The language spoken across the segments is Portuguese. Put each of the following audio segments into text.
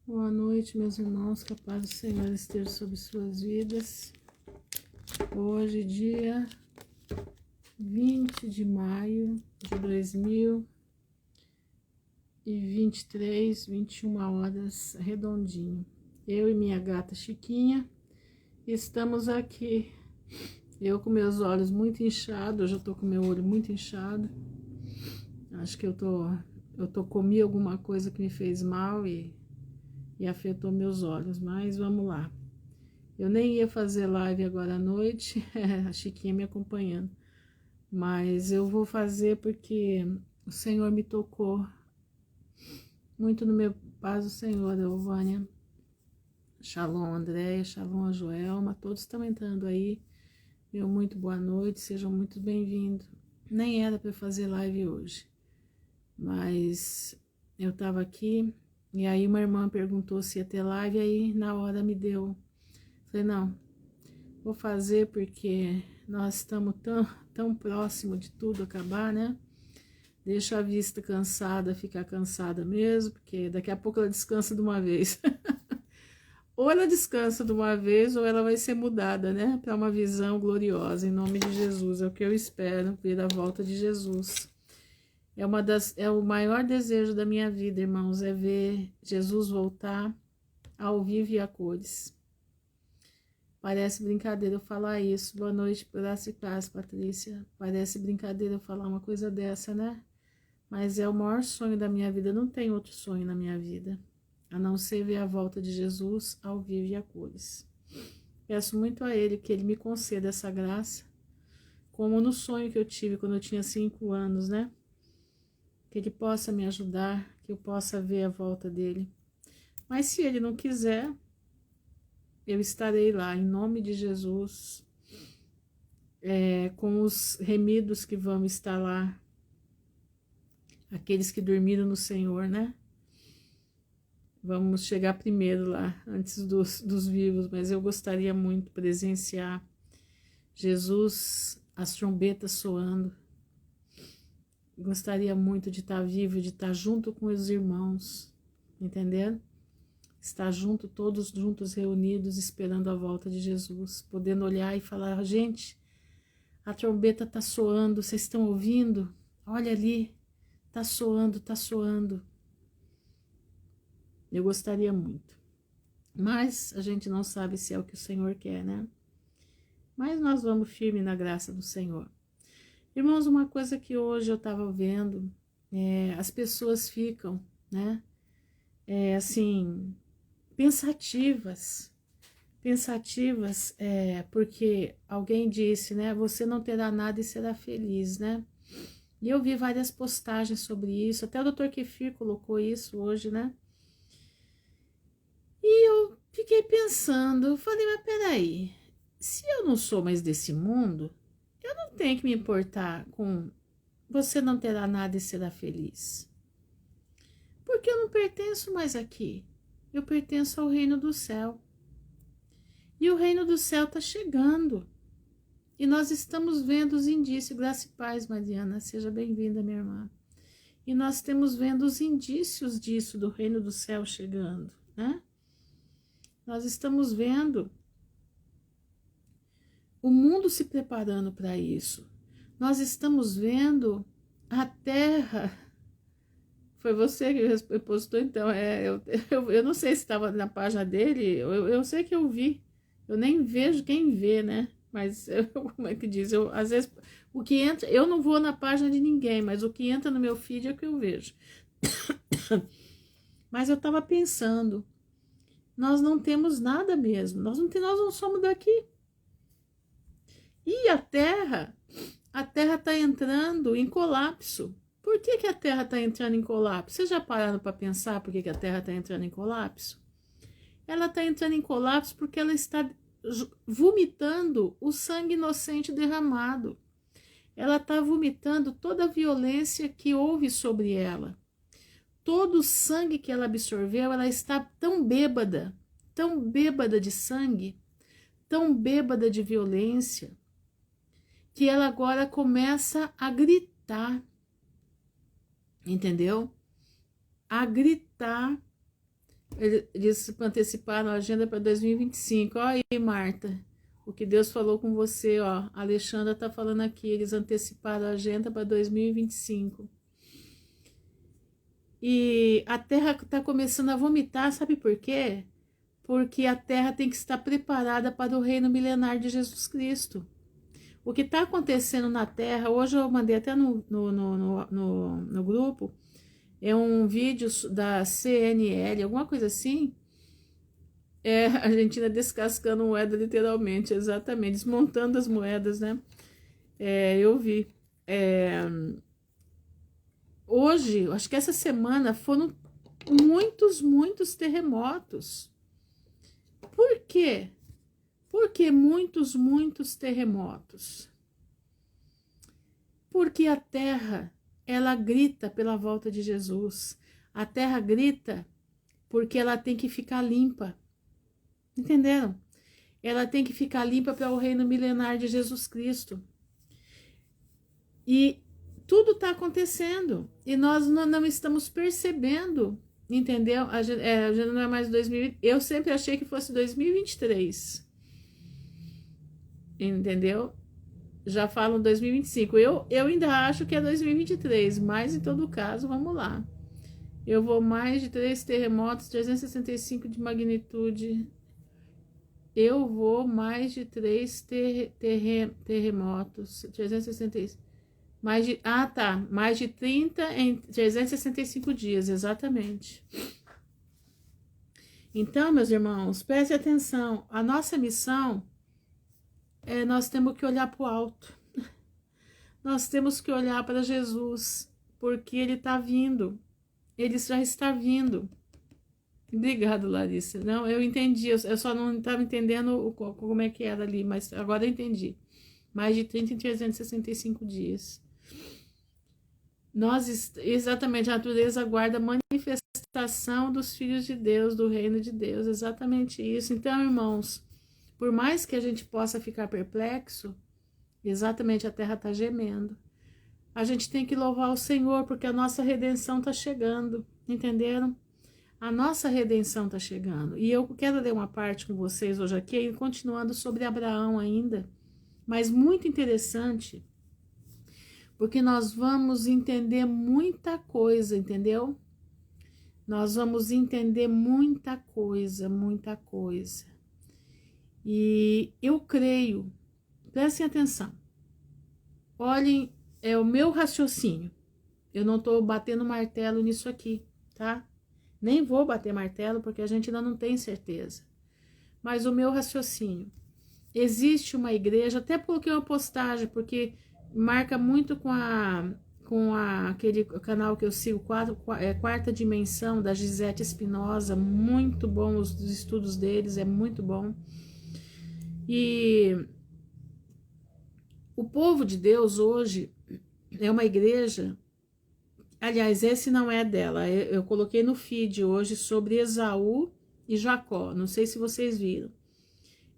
Boa noite, meus irmãos, que a paz do Senhor esteja sobre suas vidas. Hoje, dia 20 de maio de 2023, 21 horas, redondinho. Eu e minha gata Chiquinha estamos aqui. Eu com meus olhos muito inchados, hoje eu tô com meu olho muito inchado. Acho que eu comi alguma coisa que me fez mal e afetou meus olhos, mas vamos lá. Eu nem ia fazer live agora à noite, a Chiquinha me acompanhando, mas eu vou fazer porque o Senhor me tocou muito no meu paz do Senhor, Vânia. Shalom, Andréia, shalom, Joelma, todos estão entrando aí. Meu muito boa noite, sejam muito bem-vindos. Nem era para fazer live hoje, mas eu estava aqui e aí uma irmã perguntou se ia ter live, aí na hora me deu. Falei, não, vou fazer porque nós estamos tão próximo de tudo acabar, né? Deixa a vista cansada, ficar cansada mesmo, porque daqui a pouco ela descansa de uma vez. Ou ela descansa de uma vez, ou ela vai ser mudada, né? Para uma visão gloriosa, em nome de Jesus. É o que eu espero, ver a volta de Jesus. É o maior desejo da minha vida, irmãos, é ver Jesus voltar ao vivo e a cores. Parece brincadeira eu falar isso. Boa noite, graça e paz, Patrícia. Parece brincadeira eu falar uma coisa dessa, né? Mas é o maior sonho da minha vida. Não tem outro sonho na minha vida, a não ser ver a volta de Jesus ao vivo e a cores. Peço muito a Ele que Ele me conceda essa graça, como no sonho que eu tive quando eu tinha 5 anos, né? Que Ele possa me ajudar, que eu possa ver a volta dEle. Mas se Ele não quiser, eu estarei lá, em nome de Jesus, com os remidos que vão estar lá, aqueles que dormiram no Senhor, né? Vamos chegar primeiro lá, antes dos vivos, mas eu gostaria muito de presenciar Jesus, as trombetas soando. Gostaria muito de estar vivo, de estar junto com os irmãos, entendeu? Estar junto, todos juntos reunidos, esperando a volta de Jesus, podendo olhar e falar, gente, a trombeta está soando, vocês estão ouvindo? Olha ali, está soando, está soando. Eu gostaria muito, mas a gente não sabe se é o que o Senhor quer, né? Mas nós vamos firme na graça do Senhor. Irmãos, uma coisa que hoje eu estava vendo, as pessoas ficam, né, assim, pensativas, porque alguém disse, né, você não terá nada e será feliz, né? E eu vi várias postagens sobre isso, até o Dr. Kefir colocou isso hoje, né? E eu fiquei pensando, eu falei, mas peraí, se eu não sou mais desse mundo, eu não tenho que me importar com você não terá nada e será feliz. Porque eu não pertenço mais aqui. Eu pertenço ao reino do céu. E o reino do céu está chegando. E nós estamos vendo os indícios. Graça e paz, Mariana. Seja bem-vinda, minha irmã. E nós estamos vendo os indícios disso, do reino do céu chegando, né? Nós estamos vendo o mundo se preparando para isso. Nós estamos vendo a terra. Foi você que postou, então. Eu não sei se estava na página dele, eu sei que eu vi. Eu nem vejo quem vê, né? Mas, como é que diz? Às vezes, o que entra, eu não vou na página de ninguém, mas o que entra no meu feed é o que eu vejo. Mas eu estava pensando, nós não temos nada mesmo, nós não somos daqui. E a Terra está entrando em colapso. Por que a Terra está entrando em colapso? Vocês já pararam para pensar por que a Terra está entrando em colapso? Ela está entrando em colapso porque ela está vomitando o sangue inocente derramado. Ela está vomitando toda a violência que houve sobre ela. Todo o sangue que ela absorveu, ela está tão bêbada de sangue, tão bêbada de violência, que ela agora começa a gritar, entendeu? A gritar Eles anteciparam a agenda para 2025. Olha aí, Marta, o que Deus falou com você, ó. A Alexandra está falando aqui, eles anteciparam a agenda para 2025. E a Terra está começando a vomitar, sabe por quê? Porque a Terra tem que estar preparada para o reino milenar de Jesus Cristo. O que está acontecendo na Terra, hoje eu mandei até no grupo, é um vídeo da CNL, alguma coisa assim. É a Argentina descascando moeda, literalmente, exatamente, desmontando as moedas, né? Eu vi. Hoje, acho que essa semana foram muitos terremotos. Por quê? Por que muitos terremotos? Porque a Terra, ela grita pela volta de Jesus. A Terra grita porque ela tem que ficar limpa. Entenderam? Ela tem que ficar limpa para o reino milenar de Jesus Cristo. E tudo está acontecendo. E nós não estamos percebendo. Entendeu? A gente não é mais 2020. Eu sempre achei que fosse 2023. Entendeu? Já falam 2025. Eu ainda acho que é 2023. Mas em todo caso, vamos lá. Eu vou mais de 3 terremotos, 365 de magnitude. Eu vou mais de 3 terremotos, 365. Mais de 30 em 365 dias, exatamente. Então, meus irmãos, prestem atenção. A nossa missão nós temos que olhar para o alto. Nós temos que olhar para Jesus, porque Ele está vindo. Ele já está vindo. Obrigado, Larissa. Não, eu entendi. Eu só não estava entendendo como é que era ali, mas agora eu entendi. Mais de 30 em 365 dias. Exatamente, a natureza aguarda a manifestação dos filhos de Deus, do reino de Deus. Exatamente isso. Então, irmãos, por mais que a gente possa ficar perplexo, exatamente a terra está gemendo. A gente tem que louvar o Senhor, porque a nossa redenção está chegando. Entenderam? A nossa redenção está chegando. E eu quero ler uma parte com vocês hoje aqui, continuando sobre Abraão ainda, mas muito interessante, porque nós vamos entender muita coisa, entendeu? Nós vamos entender muita coisa, muita coisa. E eu creio, prestem atenção, olhem, é o meu raciocínio. Eu não estou batendo martelo nisso aqui, tá? Nem vou bater martelo porque a gente ainda não tem certeza. Mas o meu raciocínio. Existe uma igreja, até coloquei uma postagem, porque marca muito com aquele canal que eu sigo, Quarta Dimensão, da Gisete Espinosa. Muito bom os estudos deles, é muito bom. E o povo de Deus hoje é uma igreja. Aliás, esse não é dela. Eu coloquei no feed hoje sobre Esaú e Jacó. Não sei se vocês viram.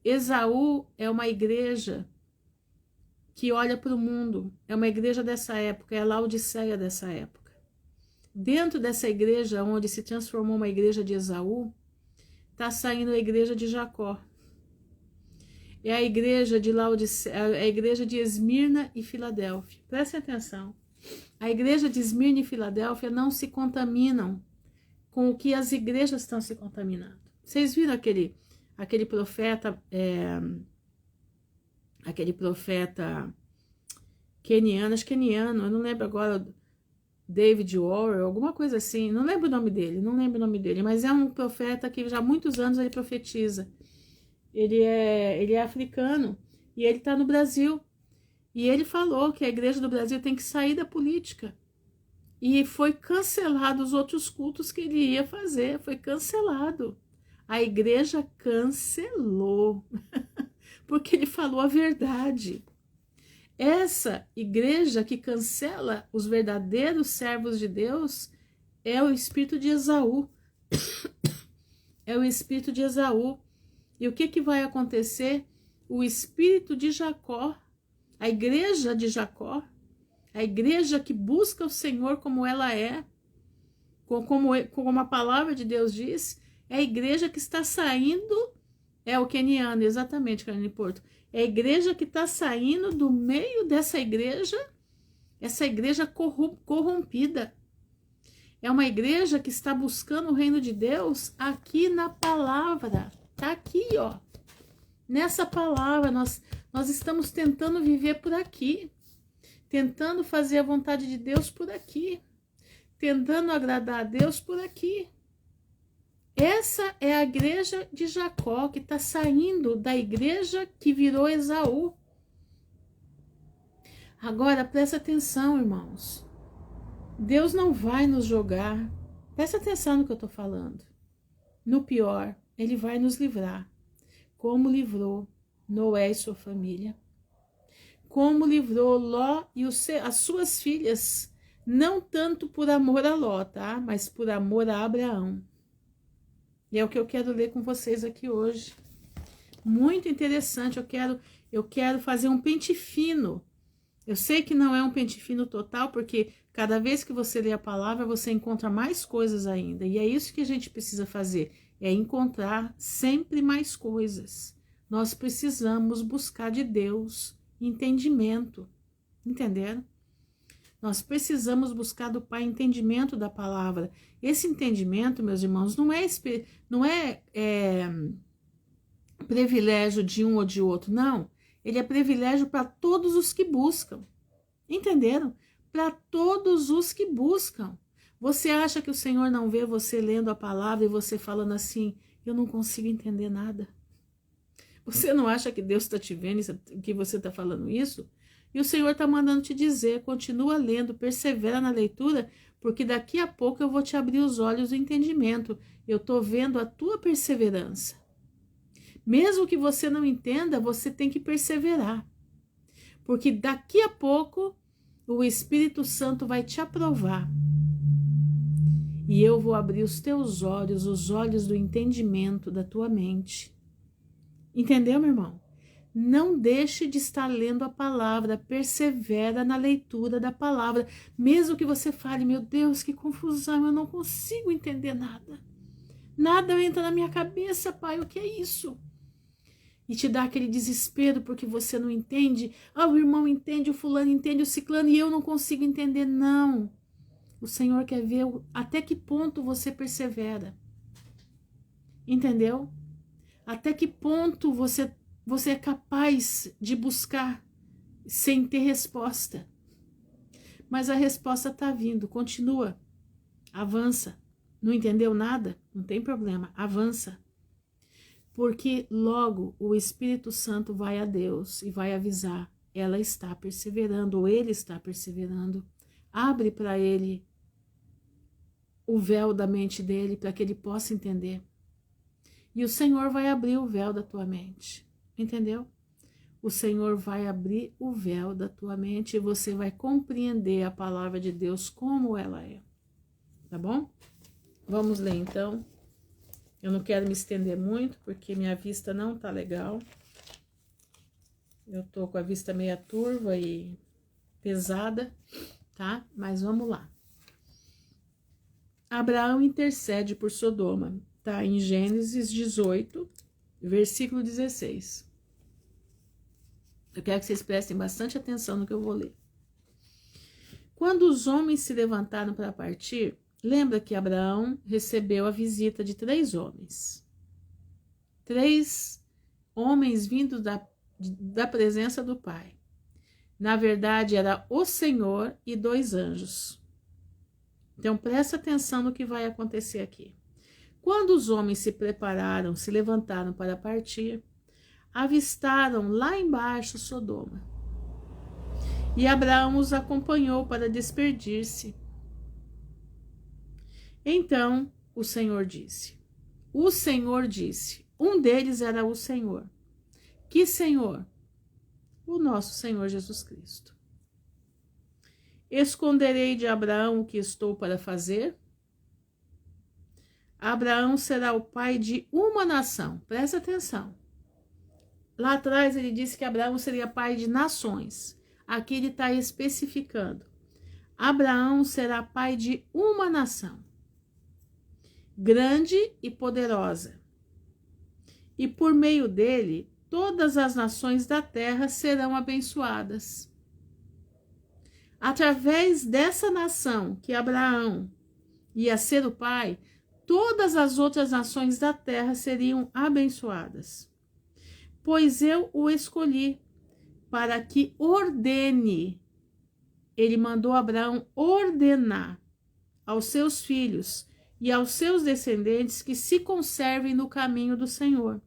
Esaú é uma igreja que olha para o mundo. É uma igreja dessa época, é a Laodiceia dessa época. Dentro dessa igreja, onde se transformou uma igreja de Esaú, está saindo a igreja de Jacó. É a igreja de Laodiceia, a igreja de Esmirna e Filadélfia. Prestem atenção. A igreja de Esmirna e Filadélfia não se contaminam com o que as igrejas estão se contaminando. Vocês viram aquele profeta, aquele profeta keniano, acho keniano, eu não lembro agora, David Warren, alguma coisa assim, não lembro o nome dele, mas é um profeta que já há muitos anos ele profetiza. Ele é africano e ele está no Brasil. E ele falou que a igreja do Brasil tem que sair da política. E foi cancelado os outros cultos que ele ia fazer. Foi cancelado. A igreja cancelou. Porque ele falou a verdade. Essa igreja que cancela os verdadeiros servos de Deus é o espírito de Esaú. É o espírito de Esaú. E o que vai acontecer? O espírito de Jacó, a igreja de Jacó, a igreja que busca o Senhor como ela é, como a palavra de Deus diz, É a igreja que está saindo, é o keniano, exatamente, Carne Porto. É a igreja que está saindo do meio dessa igreja, essa igreja corrompida. É uma igreja que está buscando o reino de Deus aqui na palavra. Tá aqui, ó. Nessa palavra, nós estamos tentando viver por aqui. Tentando fazer a vontade de Deus por aqui. Tentando agradar a Deus por aqui. Essa é a igreja de Jacó, que está saindo da igreja que virou Esaú. Agora, presta atenção, irmãos. Deus não vai nos jogar. Presta atenção no que eu estou falando. No pior, Ele vai nos livrar. Como livrou Noé e sua família. Como livrou Ló e as suas filhas. Não tanto por amor a Ló, tá? Mas por amor a Abraão. E é o que eu quero ler com vocês aqui hoje. Muito interessante. Eu quero fazer um pente fino. Eu sei que não é um pente fino total, porque cada vez que você lê a palavra, você encontra mais coisas ainda. E é isso que a gente precisa fazer. É encontrar sempre mais coisas. Nós precisamos buscar de Deus entendimento. Entenderam? Nós precisamos buscar do Pai entendimento da palavra. Esse entendimento, meus irmãos, não é privilégio de um ou de outro, não. Ele é privilégio para todos os que buscam. Entenderam? Para todos os que buscam. Você acha que o Senhor não vê você lendo a palavra e você falando assim, eu não consigo entender nada? Você não acha que Deus está te vendo, que você está falando isso? E o Senhor está mandando te dizer, continua lendo, persevera na leitura, porque daqui a pouco eu vou te abrir os olhos do entendimento. Eu estou vendo a tua perseverança. Mesmo que você não entenda, você tem que perseverar. Porque daqui a pouco o Espírito Santo vai te aprovar. E eu vou abrir os teus olhos, os olhos do entendimento da tua mente. Entendeu, meu irmão? Não deixe de estar lendo a palavra, persevera na leitura da palavra, mesmo que você fale, meu Deus, que confusão, eu não consigo entender nada. Nada entra na minha cabeça, Pai, o que é isso? E te dá aquele desespero porque você não entende. Ah, o irmão entende, o fulano entende, o ciclano, e eu não consigo entender, não. O Senhor quer ver até que ponto você persevera. Entendeu? Até que ponto você é capaz de buscar sem ter resposta. Mas a resposta está vindo, continua, avança. Não entendeu nada? Não tem problema, avança. Porque logo o Espírito Santo vai a Deus e vai avisar, ela está perseverando, ou ele está perseverando. Abre para ele o véu da mente dele, para que ele possa entender. E o Senhor vai abrir o véu da tua mente. Entendeu? O Senhor vai abrir o véu da tua mente e você vai compreender a palavra de Deus como ela é. Tá bom? Vamos ler então. Eu não quero me estender muito porque minha vista não tá legal. Eu tô com a vista meia turva e pesada, tá? Mas vamos lá. Abraão intercede por Sodoma. Tá em Gênesis 18, versículo 16. Eu quero que vocês prestem bastante atenção no que eu vou ler. Quando os homens se levantaram para partir, lembra que Abraão recebeu a visita de 3 homens. 3 homens vindos da presença do Pai. Na verdade, era o Senhor e 2 anjos. Então, presta atenção no que vai acontecer aqui. Quando os homens se prepararam, se levantaram para partir, avistaram lá embaixo Sodoma. E Abraão os acompanhou para despedir-se. Então o Senhor disse, um deles era o Senhor. Que Senhor? O nosso Senhor Jesus Cristo. Esconderei de Abraão o que estou para fazer? Abraão será o pai de uma nação. Presta atenção. Lá atrás ele disse que Abraão seria pai de nações. Aqui ele está especificando. Abraão será pai de uma nação. grande e poderosa. E por meio dele, todas as nações da terra serão abençoadas. Através dessa nação que Abraão ia ser o pai, todas as outras nações da terra seriam abençoadas. Pois eu o escolhi para que ordene. Ele mandou Abraão ordenar aos seus filhos e aos seus descendentes que se conservem no caminho do Senhor,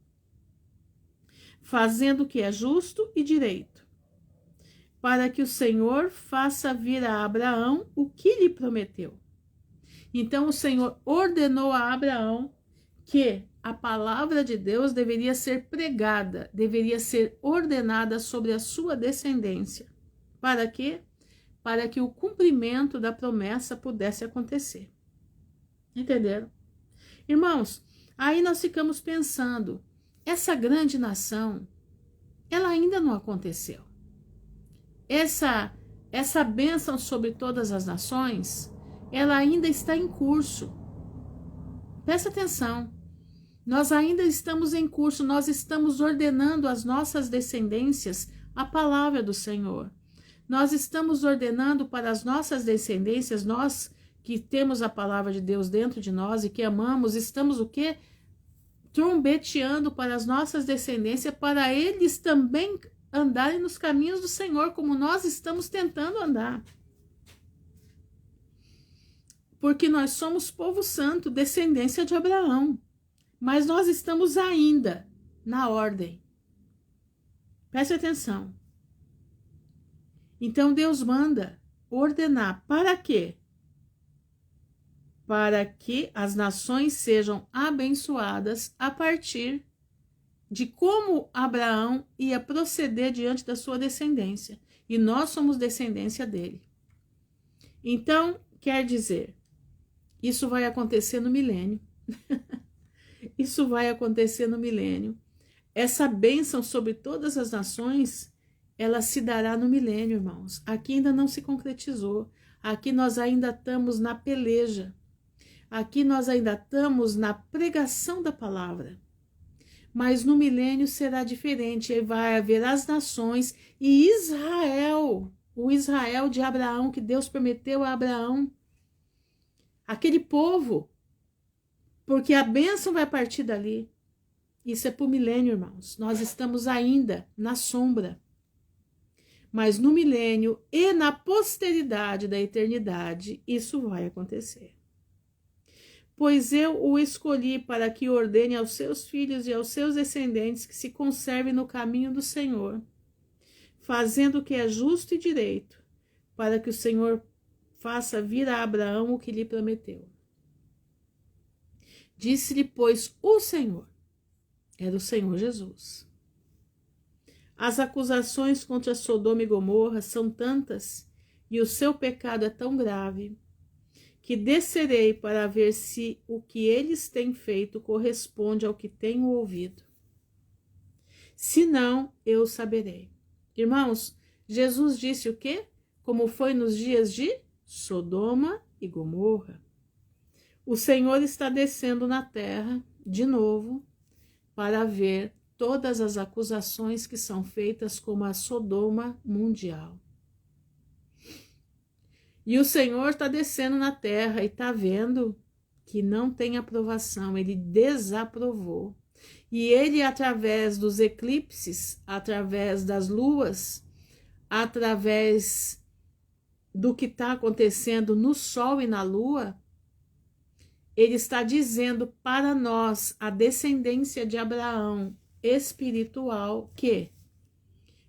fazendo o que é justo e direito, para que o Senhor faça vir a Abraão o que lhe prometeu. Então o Senhor ordenou a Abraão que a palavra de Deus deveria ser pregada, deveria ser ordenada sobre a sua descendência. Para quê? Para que o cumprimento da promessa pudesse acontecer. Entenderam? Irmãos, aí nós ficamos pensando, essa grande nação, ela ainda não aconteceu. Essa bênção sobre todas as nações, ela ainda está em curso. Presta atenção. Nós ainda estamos em curso, nós estamos ordenando às nossas descendências a palavra do Senhor. Nós estamos ordenando para as nossas descendências, nós que temos a palavra de Deus dentro de nós e que amamos, estamos o quê? Trombeteando para as nossas descendências, para eles também andarem nos caminhos do Senhor, como nós estamos tentando andar. Porque nós somos povo santo, descendência de Abraão. Mas nós estamos ainda na ordem. Preste atenção. Então Deus manda ordenar para quê? Para que as nações sejam abençoadas a partir de como Abraão ia proceder diante da sua descendência. E nós somos descendência dele. Então, quer dizer, isso vai acontecer no milênio. Isso vai acontecer no milênio. Essa bênção sobre todas as nações, ela se dará no milênio, irmãos. Aqui ainda não se concretizou. Aqui nós ainda estamos na peleja. Aqui nós ainda estamos na pregação da palavra. Mas no milênio será diferente. Aí vai haver as nações e Israel, o Israel de Abraão, que Deus prometeu a Abraão. Aquele povo, porque a bênção vai partir dali. Isso é para o milênio, irmãos. Nós estamos ainda na sombra. Mas no milênio e na posteridade da eternidade, isso vai acontecer. Pois eu o escolhi para que ordene aos seus filhos e aos seus descendentes que se conservem no caminho do Senhor, fazendo o que é justo e direito, para que o Senhor faça vir a Abraão o que lhe prometeu. Disse-lhe, pois, o Senhor, era o Senhor Jesus: as acusações contra Sodoma e Gomorra são tantas e o seu pecado é tão grave que descerei para ver se o que eles têm feito corresponde ao que tenho ouvido. Se não, eu saberei. Irmãos, Jesus disse o quê? Como foi nos dias de Sodoma e Gomorra. O Senhor está descendo na terra de novo para ver todas as acusações que são feitas como a Sodoma mundial. E o Senhor está descendo na terra e está vendo que não tem aprovação, ele desaprovou. E ele, através dos eclipses, através das luas, através do que está acontecendo no sol e na lua, ele está dizendo para nós, a descendência de Abraão espiritual, que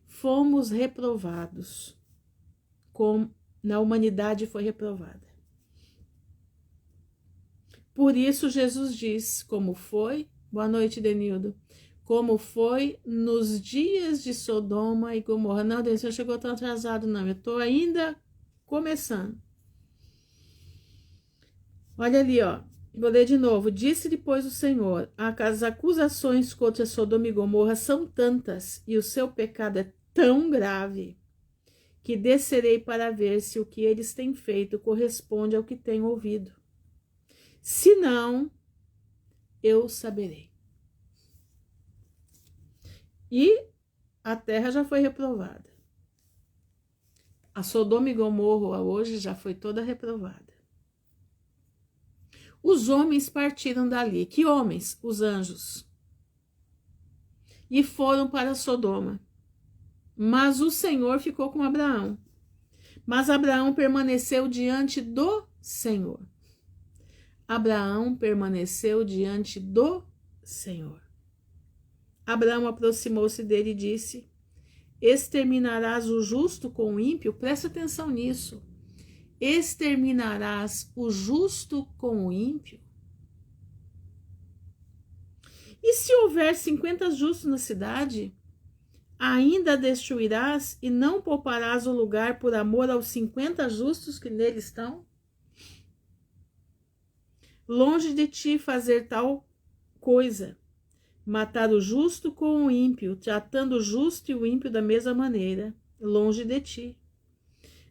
fomos reprovados, como na humanidade foi reprovada. Por isso Jesus diz, como foi, boa noite, Denildo, como foi nos dias de Sodoma e Gomorra. Não, Deus, você chegou tão atrasado, não, eu estou ainda começando. Olha ali, ó, vou ler de novo. Disse depois o Senhor: as acusações contra Sodoma e Gomorra são tantas e o seu pecado é tão grave que descerei para ver se o que eles têm feito corresponde ao que tenho ouvido. Se não, eu saberei. E a terra já foi reprovada. A Sodoma e Gomorra hoje já foi toda reprovada. Os homens partiram dali. Que homens? Os anjos. E foram para Sodoma. Mas o Senhor ficou com Abraão. Mas Abraão permaneceu diante do Senhor. Abraão permaneceu diante do Senhor. Abraão aproximou-se dele e disse: exterminarás o justo com o ímpio? Presta atenção nisso. Exterminarás o justo com o ímpio? E se houver 50 justos na cidade, ainda a destruirás e não pouparás o lugar por amor aos 50 justos que nele estão? Longe de ti fazer tal coisa, matar o justo com o ímpio, tratando o justo e o ímpio da mesma maneira, longe de ti.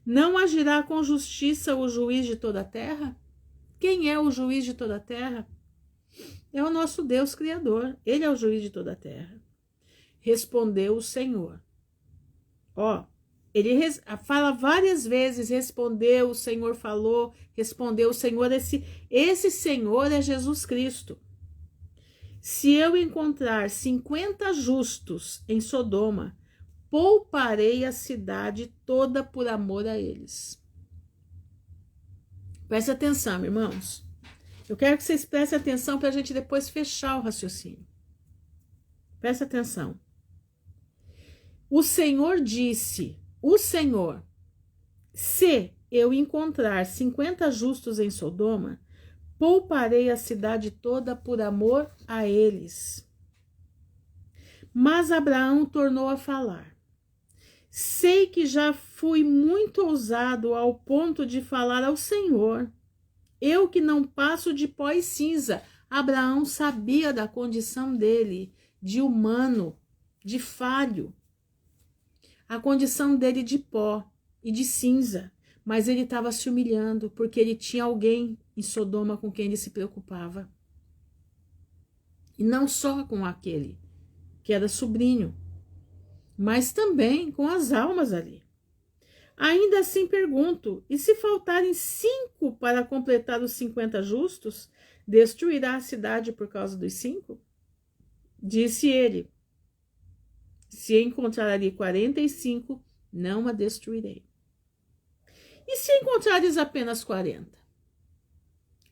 Não agirá com justiça o juiz de toda a terra? Quem é o juiz de toda a terra? É o nosso Deus Criador, ele é o juiz de toda a terra. Respondeu o Senhor. Ele fala várias vezes, respondeu, o Senhor falou, respondeu o Senhor. Esse Senhor é Jesus Cristo. Se eu encontrar 50 justos em Sodoma, pouparei a cidade toda por amor a eles. Preste atenção, irmãos. Eu quero que vocês prestem atenção para a gente depois fechar o raciocínio. Preste atenção. O Senhor disse, se eu encontrar 50 justos em Sodoma, pouparei a cidade toda por amor a eles. Mas Abraão tornou a falar. Sei que já fui muito ousado ao ponto de falar ao Senhor. Eu que não passo de pó e cinza. Abraão sabia da condição dele, de humano, de falho. A condição dele de pó e de cinza. Mas ele estava se humilhando porque ele tinha alguém em Sodoma com quem ele se preocupava. E não só com aquele que era sobrinho, mas também com as almas ali. Ainda assim pergunto, e se faltarem 5 para completar os 50 justos, destruirá a cidade por causa dos 5? Disse ele, se encontrar ali 45, não a destruirei. E se encontrares apenas 40?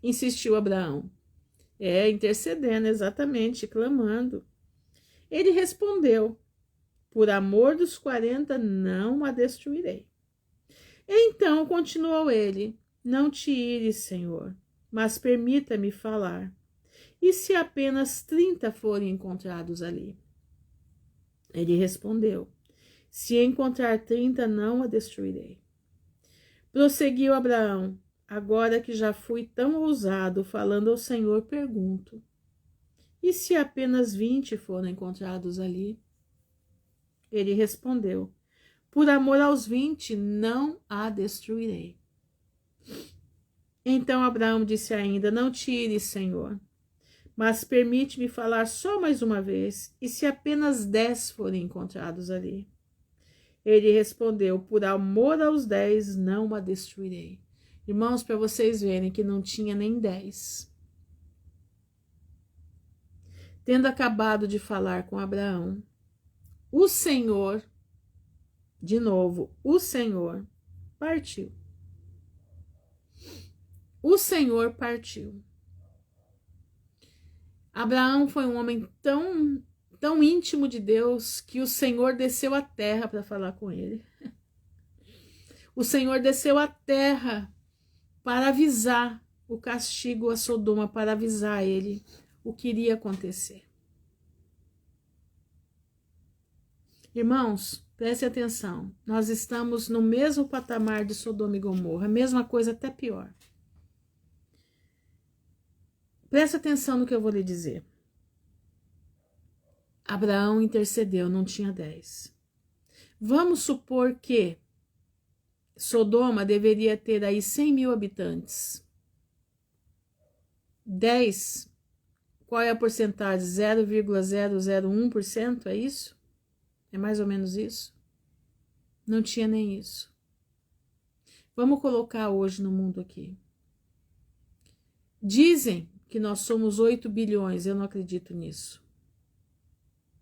Insistiu Abraão. Intercedendo, exatamente, clamando. Ele respondeu, por amor dos 40, não a destruirei. Então continuou ele, não te ires, Senhor, mas permita-me falar. E se apenas 30 forem encontrados ali? Ele respondeu, se encontrar 30, não a destruirei. Prosseguiu Abraão, agora que já fui tão ousado falando ao Senhor, pergunto, e se apenas 20 foram encontrados ali? Ele respondeu, por amor aos 20, não a destruirei. Então Abraão disse ainda, não tires, Senhor, mas permite-me falar só mais uma vez, e se apenas 10 forem encontrados ali? Ele respondeu, por amor aos 10, não a destruirei. Irmãos, para vocês verem que não tinha nem 10. Tendo acabado de falar com Abraão, o Senhor, de novo, o Senhor partiu. O Senhor partiu. Abraão foi um homem tão íntimo de Deus que o Senhor desceu à terra para falar com ele. O Senhor desceu à terra para avisar o castigo a Sodoma, para avisar ele o que iria acontecer. Irmãos, preste atenção, nós estamos no mesmo patamar de Sodoma e Gomorra, a mesma coisa, até pior. Preste atenção no que eu vou lhe dizer. Abraão intercedeu, não tinha 10. Vamos supor que Sodoma deveria ter aí 100 mil habitantes. 10 qual é a porcentagem? 0,001%, é isso? É mais ou menos isso? Não tinha nem isso. Vamos colocar hoje no mundo aqui. Dizem que nós somos 8 bilhões, eu não acredito nisso.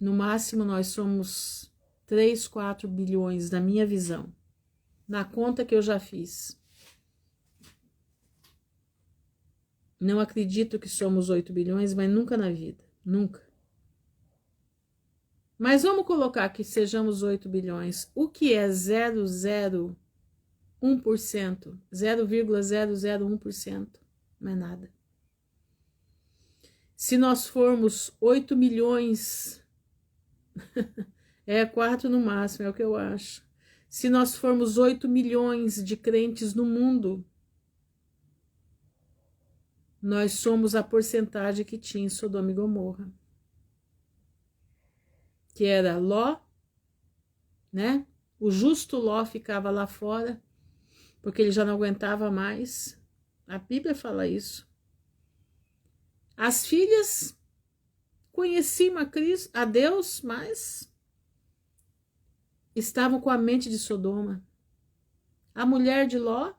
No máximo nós somos 3, 4 bilhões, na minha visão. Na conta que eu já fiz. Não acredito que somos 8 bilhões, mas nunca na vida. Nunca. Mas vamos colocar que sejamos 8 bilhões. O que é 0,01%? 0,001%? Não é nada. Se nós formos 8 milhões, é 4 no máximo, é o que eu acho. Se nós formos 8 milhões de crentes no mundo, nós somos a porcentagem que tinha em Sodoma e Gomorra. Que era Ló, né? O justo Ló ficava lá fora, porque ele já não aguentava mais. A Bíblia fala isso. As filhas conheciam a Deus, mas estavam com a mente de Sodoma. A mulher de Ló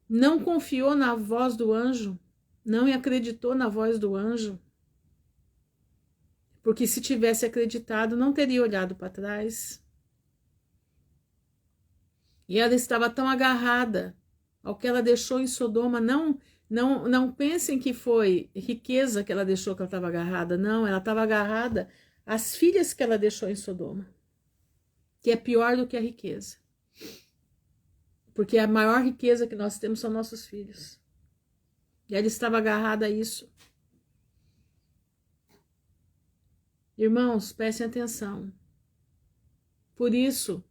não confiou na voz do anjo, não acreditou na voz do anjo, porque se tivesse acreditado, não teria olhado para trás. E ela estava tão agarrada ao que ela deixou em Sodoma. Não pensem que foi riqueza que ela deixou, que ela estava agarrada. Não, ela estava agarrada às filhas que ela deixou em Sodoma, que é pior do que a riqueza. Porque a maior riqueza que nós temos são nossos filhos. E ela estava agarrada a isso. Irmãos, prestem atenção. Por isso,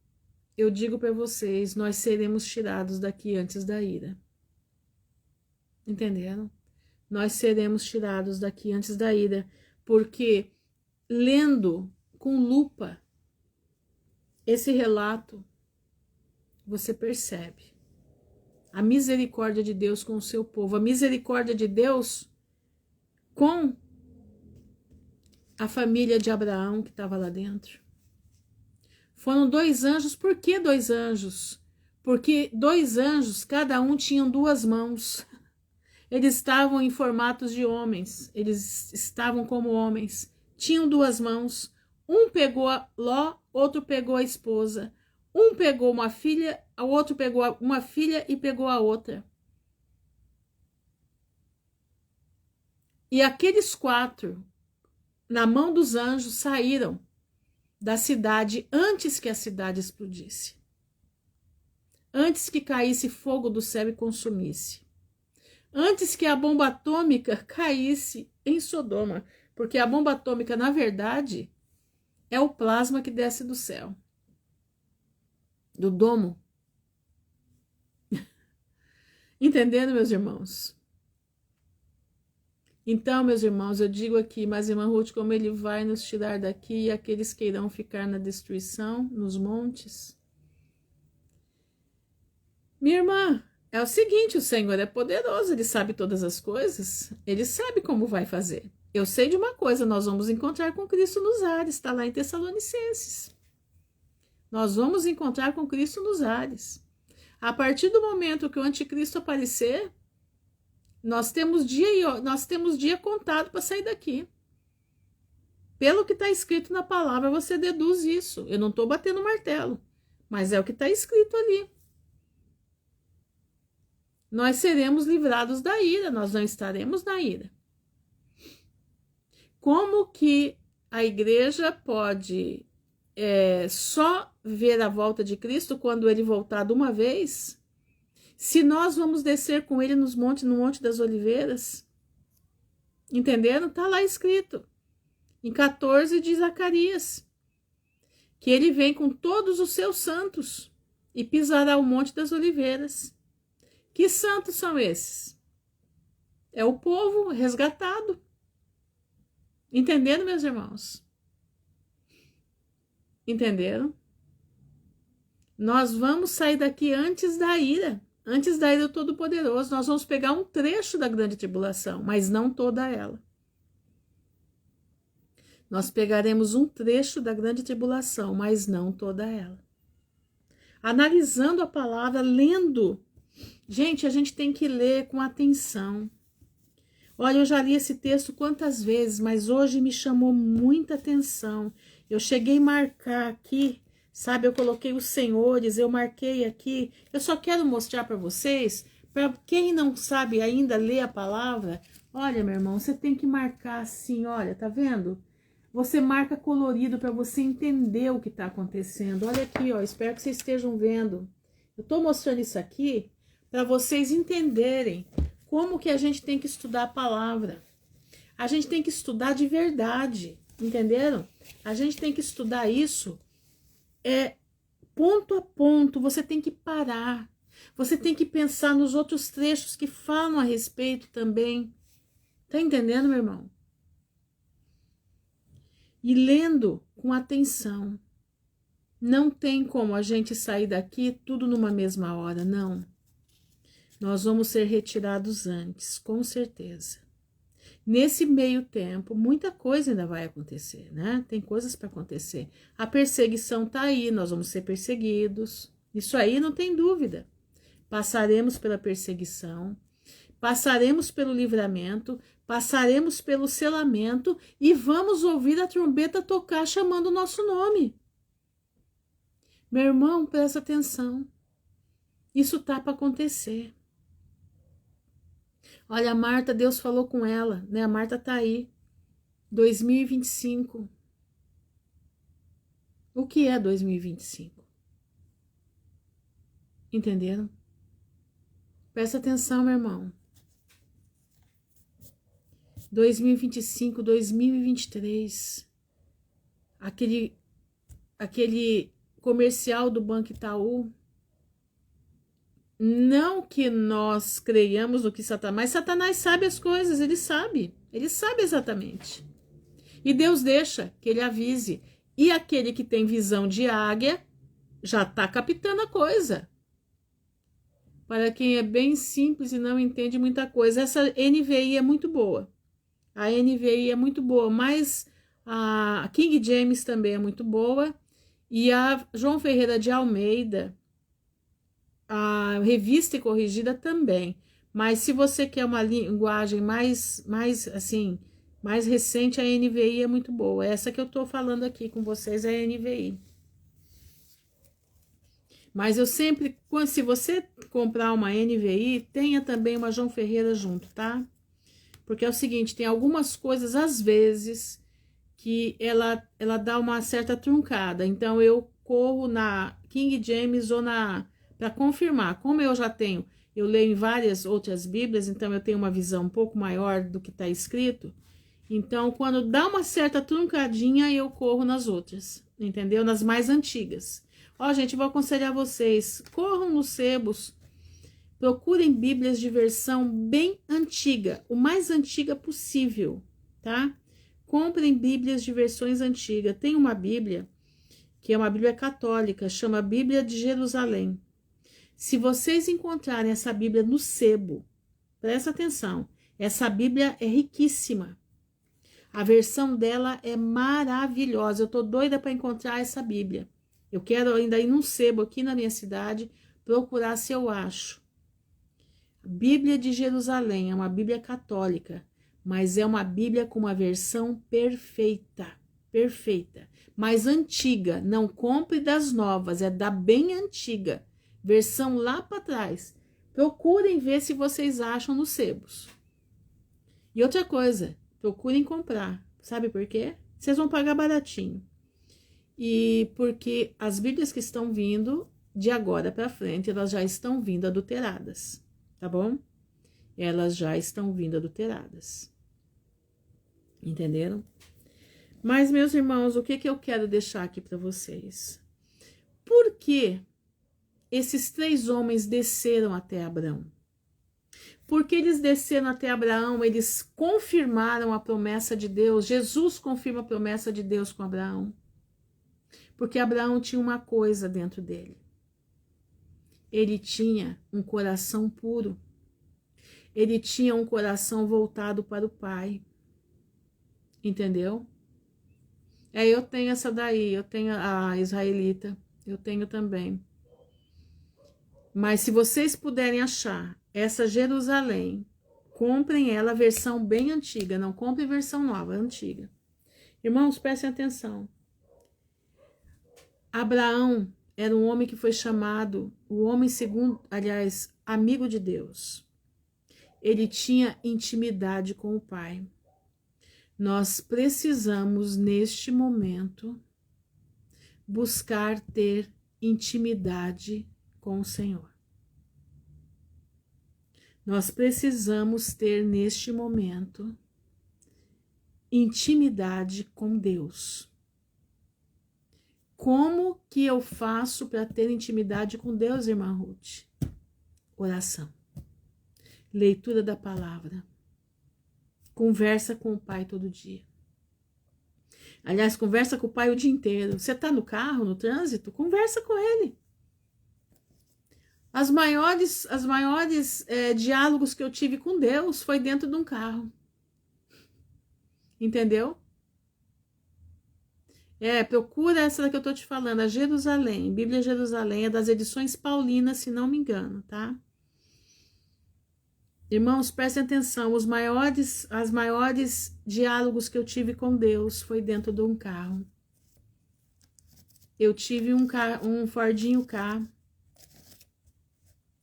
eu digo para vocês, nós seremos tirados daqui antes da ira. Entenderam? Nós seremos tirados daqui antes da ira, porque lendo com lupa esse relato, você percebe a misericórdia de Deus com o seu povo, a misericórdia de Deus com a família de Abraão que estava lá dentro. Foram 2 anjos. Por que 2 anjos? Porque 2 anjos, cada um tinham 2 mãos. Eles estavam em formatos de homens, eles estavam como homens, tinham 2 mãos. Um pegou a Ló, outro pegou a esposa. Um pegou uma filha, o outro pegou uma filha e pegou a outra. E aqueles 4, na mão dos anjos, saíram da cidade antes que a cidade explodisse. Antes que caísse fogo do céu e consumisse. Antes que a bomba atômica caísse em Sodoma. Porque a bomba atômica, na verdade, é o plasma que desce do céu. Do domo. Entendendo, meus irmãos? Então, meus irmãos, eu digo aqui, mas irmã Ruth, como ele vai nos tirar daqui e aqueles que irão ficar na destruição, nos montes? Minha irmã, é o seguinte, o Senhor é poderoso, ele sabe todas as coisas, ele sabe como vai fazer. Eu sei de uma coisa, nós vamos encontrar com Cristo nos ares, está lá em Tessalonicenses. Nós vamos encontrar com Cristo nos ares. A partir do momento que o anticristo aparecer, nós temos dia contado para sair daqui. Pelo que está escrito na palavra, você deduz isso. Eu não estou batendo martelo, mas é o que está escrito ali. Nós seremos livrados da ira, nós não estaremos na ira. Como que a igreja pode só ver a volta de Cristo quando ele voltar de uma vez? Se nós vamos descer com ele no Monte das Oliveiras? Entenderam? Está lá escrito. Em 14 de Zacarias. Que ele vem com todos os seus santos e pisará o Monte das Oliveiras. Que santos são esses? É o povo resgatado. Entenderam, meus irmãos? Entenderam? Nós vamos sair daqui antes da ira. Antes da ira do Todo-Poderoso. Nós vamos pegar um trecho da grande tribulação, mas não toda ela. Nós pegaremos um trecho da grande tribulação, mas não toda ela. Analisando a palavra, lendo. Gente, a gente tem que ler com atenção. Olha, eu já li esse texto quantas vezes, mas hoje me chamou muita atenção. Eu cheguei a marcar aqui, sabe? Eu coloquei os senhores, eu marquei aqui. Eu só quero mostrar para vocês, para quem não sabe ainda ler a palavra, olha, meu irmão, você tem que marcar assim, olha, tá vendo? Você marca colorido para você entender o que está acontecendo. Olha aqui, ó, espero que vocês estejam vendo. Eu estou mostrando isso aqui para vocês entenderem como que a gente tem que estudar a palavra. A gente tem que estudar de verdade, entenderam? A gente tem que estudar isso ponto a ponto. Você tem que parar. Você tem que pensar nos outros trechos que falam a respeito também. Tá entendendo, meu irmão? E lendo com atenção. Não tem como a gente sair daqui tudo numa mesma hora, não. Nós vamos ser retirados antes, com certeza. Nesse meio tempo, muita coisa ainda vai acontecer, né? Tem coisas para acontecer. A perseguição tá aí, nós vamos ser perseguidos. Isso aí não tem dúvida. Passaremos pela perseguição, passaremos pelo livramento, passaremos pelo selamento e vamos ouvir a trombeta tocar chamando o nosso nome. Meu irmão, presta atenção. Isso tá para acontecer. Olha, a Marta, Deus falou com ela, né? A Marta tá aí. 2025. O que é 2025? Entenderam? Presta atenção, meu irmão. 2025, 2023. Aquele comercial do Banco Itaú. Não que nós creiamos no que Satanás, mas Satanás sabe as coisas, ele sabe exatamente. E Deus deixa que ele avise. E aquele que tem visão de águia já está captando a coisa. Para quem é bem simples e não entende muita coisa, essa NVI é muito boa. A NVI é muito boa, mas a King James também é muito boa. E a João Ferreira de Almeida, a Revista e Corrigida também. Mas se você quer uma linguagem mais recente, a NVI é muito boa. Essa que eu tô falando aqui com vocês é a NVI. Mas eu sempre, se você comprar uma NVI, tenha também uma João Ferreira junto, tá? Porque é o seguinte, tem algumas coisas, às vezes, que ela dá uma certa truncada. Então, eu corro na King James ou para confirmar. Como eu já tenho, eu leio em várias outras Bíblias, então eu tenho uma visão um pouco maior do que está escrito. Então, quando dá uma certa truncadinha, eu corro nas outras, entendeu? Nas mais antigas. Ó, gente, vou aconselhar vocês, corram nos sebos, procurem Bíblias de versão bem antiga, o mais antiga possível, tá? Comprem Bíblias de versões antigas. Tem uma Bíblia, que é uma Bíblia católica, chama Bíblia de Jerusalém. Se vocês encontrarem essa Bíblia no sebo, presta atenção, essa Bíblia é riquíssima. A versão dela é maravilhosa. Eu tô doida para encontrar essa Bíblia. Eu quero ainda ir num sebo aqui na minha cidade, procurar se eu acho. Bíblia de Jerusalém é uma Bíblia católica, mas é uma Bíblia com uma versão perfeita, mas antiga. Não compre das novas, é da bem antiga, versão lá para trás. Procurem ver se vocês acham nos sebos. E outra coisa, procurem comprar. Sabe por quê? Vocês vão pagar baratinho. E porque as Bíblias que estão vindo de agora para frente, elas já estão vindo adulteradas, tá bom? Elas já estão vindo adulteradas. Entenderam? Mas, meus irmãos, o que eu quero deixar aqui para vocês? Por que esses 3 homens desceram até Abraão? Porque eles desceram até Abraão, eles confirmaram a promessa de Deus. Jesus confirma a promessa de Deus com Abraão. Porque Abraão tinha uma coisa dentro dele. Ele tinha um coração puro. Ele tinha um coração voltado para o Pai. Entendeu? Eu tenho essa daí, eu tenho a israelita, eu tenho também. Mas se vocês puderem achar essa Jerusalém, comprem ela a versão bem antiga, não comprem versão nova, antiga. Irmãos, prestem atenção. Abraão era um homem que foi chamado o homem segundo, aliás, amigo de Deus. Ele tinha intimidade com o Pai. Nós precisamos, neste momento, buscar ter intimidade com o Senhor. Nós precisamos ter, neste momento, intimidade com Deus. Como que eu faço para ter intimidade com Deus, irmã Ruth? Oração. Leitura da palavra. Conversa com o Pai todo dia. Aliás, conversa com o Pai o dia inteiro. Você está no carro, no trânsito? Conversa com Ele. Os maiores diálogos que eu tive com Deus foi dentro de um carro. Entendeu? Procura essa que eu estou te falando, a Jerusalém, Bíblia Jerusalém, é das edições paulinas, se não me engano, tá? Irmãos, prestem atenção, os maiores diálogos que eu tive com Deus foi dentro de um carro. Eu tive um Fordinho K,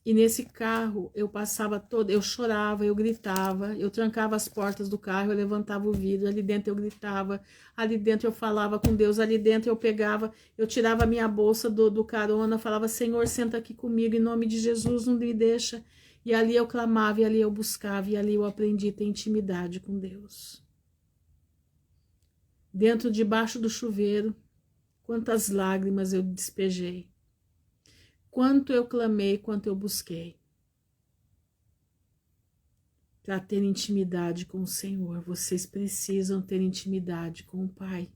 e nesse carro eu eu chorava, eu gritava, eu trancava as portas do carro, eu levantava o vidro, ali dentro eu gritava, ali dentro eu falava com Deus, ali dentro eu tirava a minha bolsa do carona, falava, Senhor, senta aqui comigo, em nome de Jesus, não me deixa. E ali eu clamava, e ali eu buscava, e ali eu aprendi a ter intimidade com Deus. Debaixo do chuveiro, quantas lágrimas eu despejei. Quanto eu clamei, quanto eu busquei. Para ter intimidade com o Senhor, vocês precisam ter intimidade com o Pai.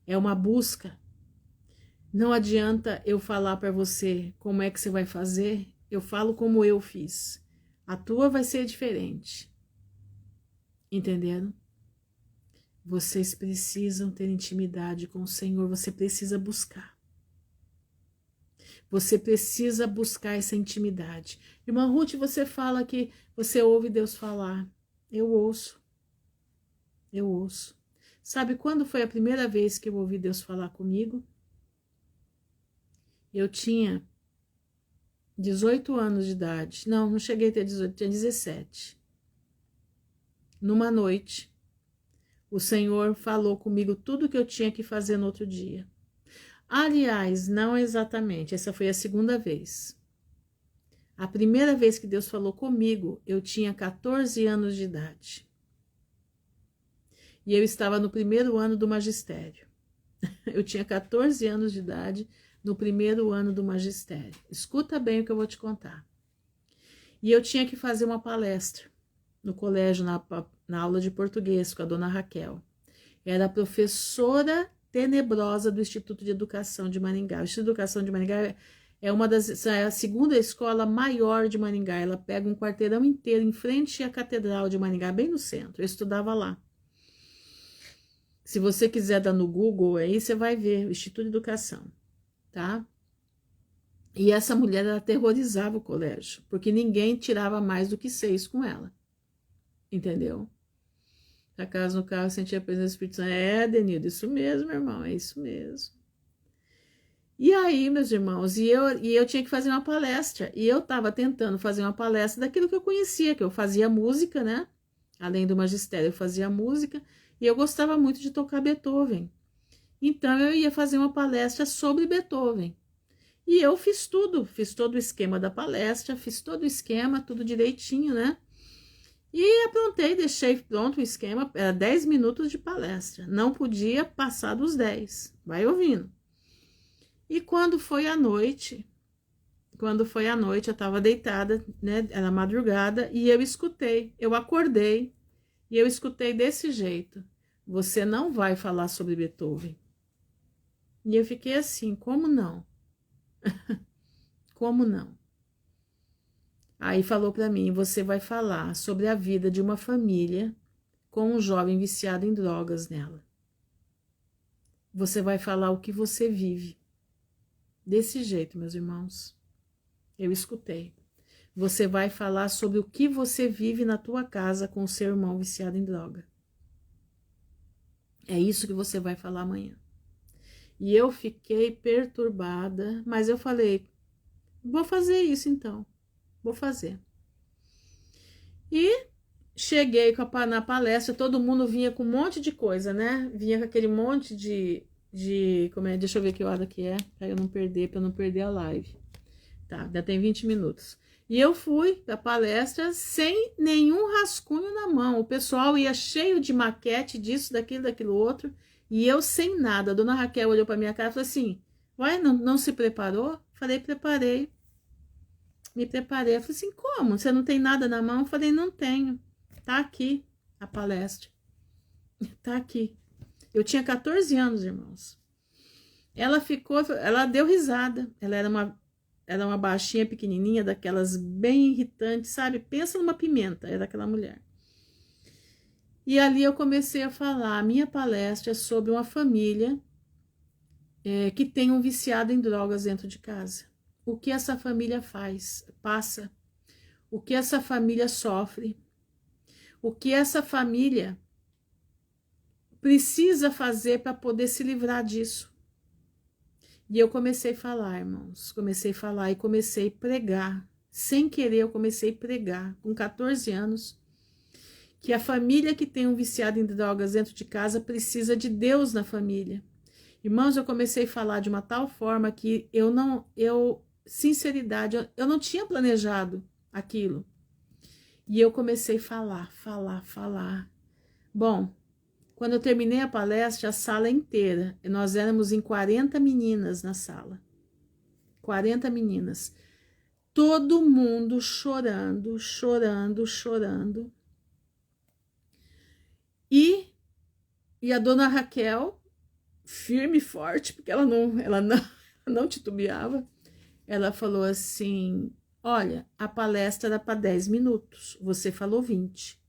É uma busca. Não adianta eu falar para você como é que você vai fazer. Eu falo como eu fiz. A tua vai ser diferente. Entenderam? Vocês precisam ter intimidade com o Senhor. Você precisa buscar. Você precisa buscar essa intimidade. Irmã Ruth, você fala que você ouve Deus falar. Eu ouço. Eu ouço. Sabe quando foi a primeira vez que eu ouvi Deus falar comigo? Eu tinha 18 anos de idade. Não cheguei a ter 18, tinha 17. Numa noite, o Senhor falou comigo tudo que eu tinha que fazer no outro dia. Aliás, não exatamente, essa foi a segunda vez. A primeira vez que Deus falou comigo, eu tinha 14 anos de idade. E eu estava no primeiro ano do magistério. Eu tinha 14 anos de idade no primeiro ano do magistério. Escuta bem o que eu vou te contar. E eu tinha que fazer uma palestra no colégio, na aula de português com a dona Raquel. Era a professora tenebrosa do Instituto de Educação de Maringá. O Instituto de Educação de Maringá é a segunda escola maior de Maringá. Ela pega um quarteirão inteiro em frente à Catedral de Maringá, bem no centro. Eu estudava lá. Se você quiser dar no Google aí, você vai ver o Instituto de Educação, tá? E essa mulher, ela aterrorizava o colégio, porque ninguém tirava mais do que 6 com ela. Entendeu? A casa no carro, sentia a presença do Espírito Santo. Denildo, isso mesmo, meu irmão, é isso mesmo. E aí, meus irmãos, eu tinha que fazer uma palestra, e eu estava tentando fazer uma palestra daquilo que eu conhecia, que eu fazia música, né? Além do magistério, eu fazia música, e eu gostava muito de tocar Beethoven. Então, eu ia fazer uma palestra sobre Beethoven. E eu fiz todo o esquema da palestra, fiz todo o esquema, tudo direitinho, né? E aprontei, deixei pronto o esquema, era 10 minutos de palestra, não podia passar dos 10, vai ouvindo. E quando foi à noite, eu estava deitada, né, era madrugada, e eu acordei, e eu escutei desse jeito, você não vai falar sobre Beethoven. E eu fiquei assim, como não? Como não? Aí falou para mim, você vai falar sobre a vida de uma família com um jovem viciado em drogas nela. você vai falar o que você vive. Desse jeito, meus irmãos. Eu escutei. Você vai falar sobre o que você vive na tua casa com o seu irmão viciado em droga. É isso que você vai falar amanhã. E eu fiquei perturbada, mas eu falei, vou fazer isso então. Vou fazer. E cheguei na palestra, todo mundo vinha com um monte de coisa, né? Vinha com aquele monte como é? Deixa eu ver que hora que é, para eu não perder a live. Tá, já tem 20 minutos. E eu fui da palestra sem nenhum rascunho na mão. O pessoal ia cheio de maquete disso, daquilo outro, e eu sem nada. A dona Raquel olhou para minha cara e falou assim: "Uai, não se preparou?" Falei: "Preparei." Me preparei. Eu falei assim: "Como? Você não tem nada na mão?" Eu falei: "Não tenho. Tá aqui a palestra. Tá aqui." Eu tinha 14 anos, irmãos. Ela deu risada. Ela era uma baixinha pequenininha, daquelas bem irritantes, sabe? Pensa numa pimenta, era aquela mulher. E ali eu comecei a falar. A minha palestra é sobre uma família que tem um viciado em drogas dentro de casa. O que essa família passa, o que essa família sofre, o que essa família precisa fazer para poder se livrar disso. E eu comecei a falar, irmãos, comecei a falar e comecei a pregar. Sem querer, eu comecei a pregar, com 14 anos, que a família que tem um viciado em drogas dentro de casa precisa de Deus na família. Irmãos, eu comecei a falar de uma tal forma que sinceridade, eu não tinha planejado aquilo. E eu comecei a falar. Bom, quando eu terminei a palestra, a sala inteira, nós éramos em 40 meninas na sala. 40 meninas. Todo mundo chorando. E a dona Raquel, firme e forte, porque ela não titubeava, ela falou assim: "Olha, a palestra era para 10 minutos, você falou 20.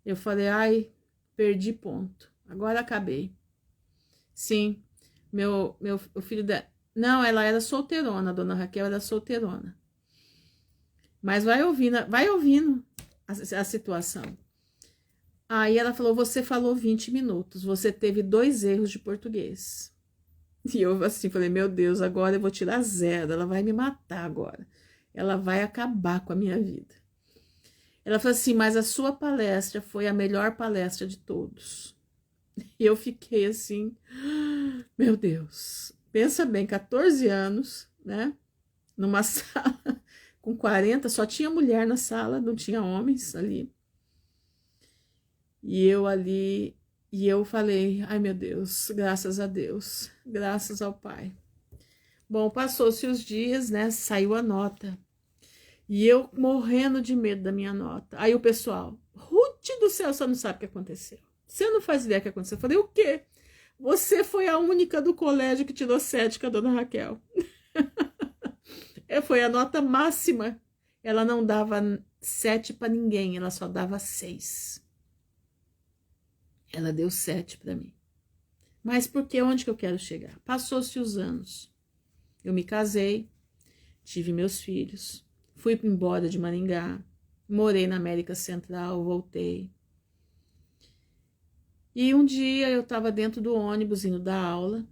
Eu falei: "Ai, perdi ponto. Agora acabei." Sim, o filho dela... Não, ela era solteirona, a dona Raquel era solteirona. Mas vai ouvindo a situação. Aí ela falou: "Você falou 20 minutos, você teve 2 erros de português." E eu assim falei: "Meu Deus, agora eu vou tirar 0, ela vai me matar agora. Ela vai acabar com a minha vida." Ela falou assim: "Mas a sua palestra foi a melhor palestra de todos." E eu fiquei assim: "Meu Deus." Pensa bem, 14 anos, né? Numa sala com 40, só tinha mulher na sala, não tinha homens ali. E eu falei: "Ai, meu Deus, graças a Deus, graças ao Pai." Bom, passou-se os dias, né? Saiu a nota. E eu morrendo de medo da minha nota. Aí o pessoal: "Ruth do céu, você não sabe o que aconteceu. Você não faz ideia do que aconteceu." Eu falei: "O quê?" "Você foi a única do colégio que tirou 7 com a dona Raquel." Foi a nota máxima. Ela não dava 7 para ninguém, ela só dava 6. Ela deu 7 para mim. Mas por que? Onde que eu quero chegar? Passou-se os anos. Eu me casei, tive meus filhos, fui embora de Maringá, morei na América Central, voltei. E um dia eu estava dentro do ônibus indo dar aula,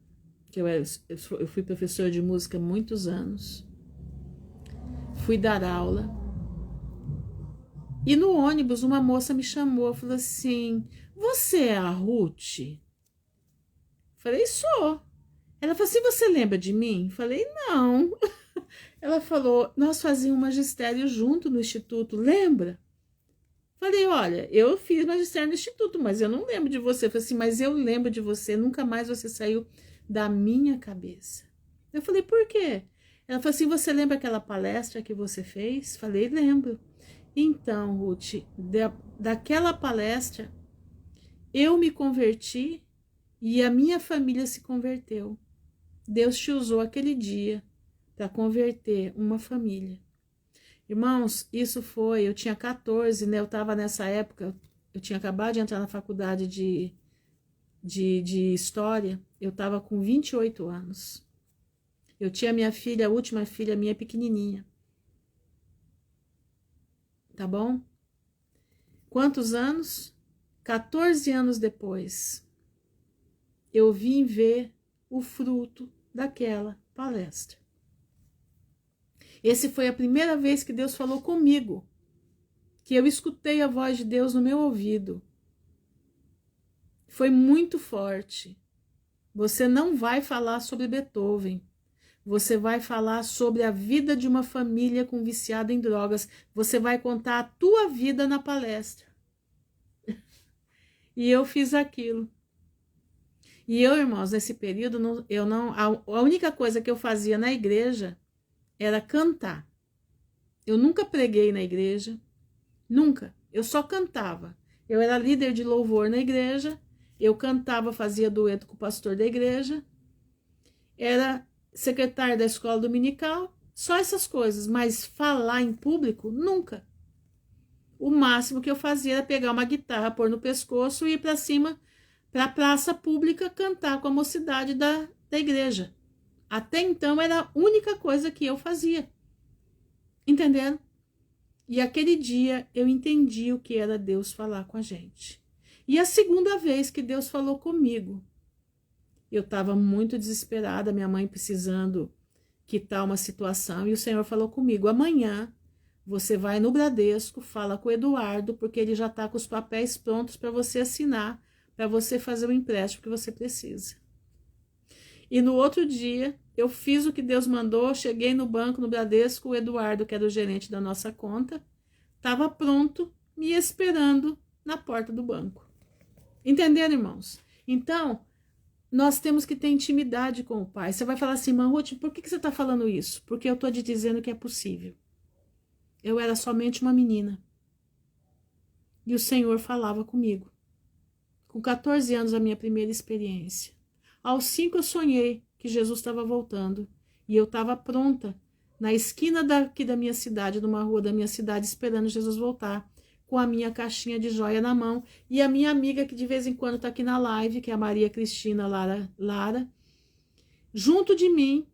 que eu fui professora de música há muitos anos. Fui dar aula. E no ônibus uma moça me chamou, falou assim: "Você é a Ruth?" Falei: "Sou." Ela falou assim: "Você lembra de mim?" Falei: "Não." Ela falou: "Nós fazíamos magistério junto no instituto, lembra?" Falei: "Olha, eu fiz magistério no instituto, mas eu não lembro de você." Falei assim: "Mas eu lembro de você, nunca mais você saiu da minha cabeça." Eu falei: "Por quê?" Ela falou assim: "Você lembra aquela palestra que você fez?" Falei: "Lembro." Então, Ruth, daquela palestra, eu me converti e a minha família se converteu. Deus te usou aquele dia para converter uma família." Irmãos, eu tinha 14, né? Eu estava nessa época, eu tinha acabado de entrar na faculdade de história, eu estava com 28 anos. Eu tinha minha filha, a última filha minha, pequenininha. Tá bom? Quantos anos? 14 anos depois, eu vim ver o fruto daquela palestra. Essa foi a primeira vez que Deus falou comigo, que eu escutei a voz de Deus no meu ouvido. Foi muito forte. Você não vai falar sobre Beethoven. Você vai falar sobre a vida de uma família com viciado em drogas. Você vai contar a tua vida na palestra. E eu fiz aquilo. E eu, irmãos, nesse período, a única coisa que eu fazia na igreja era cantar. Eu nunca preguei na igreja, nunca. Eu só cantava. Eu era líder de louvor na igreja, eu cantava, fazia dueto com o pastor da igreja, era secretária da escola dominical, só essas coisas, mas falar em público, nunca. O máximo que eu fazia era pegar uma guitarra, pôr no pescoço e ir para cima, para a praça pública, cantar com a mocidade da igreja. Até então era a única coisa que eu fazia. Entenderam? E aquele dia eu entendi o que era Deus falar com a gente. E a segunda vez que Deus falou comigo, eu estava muito desesperada, minha mãe precisando quitar uma situação, e o Senhor falou comigo: amanhã você vai no Bradesco, fala com o Eduardo, porque ele já está com os papéis prontos para você assinar, para você fazer o empréstimo que você precisa. E no outro dia, eu fiz o que Deus mandou, cheguei no banco, no Bradesco, o Eduardo, que era o gerente da nossa conta, estava pronto, me esperando na porta do banco. Entenderam, irmãos? Então, nós temos que ter intimidade com o Pai. Você vai falar assim: irmã Ruth, por que você está falando isso? Porque eu estou te dizendo que é possível. Eu era somente uma menina. E o Senhor falava comigo. Com 14 anos, a minha primeira experiência. Aos 5 eu sonhei que Jesus estava voltando. E eu estava pronta, na esquina daqui da minha cidade, numa rua da minha cidade, esperando Jesus voltar, com a minha caixinha de joia na mão. E a minha amiga, que de vez em quando está aqui na live, que é a Maria Cristina Lara, junto de mim,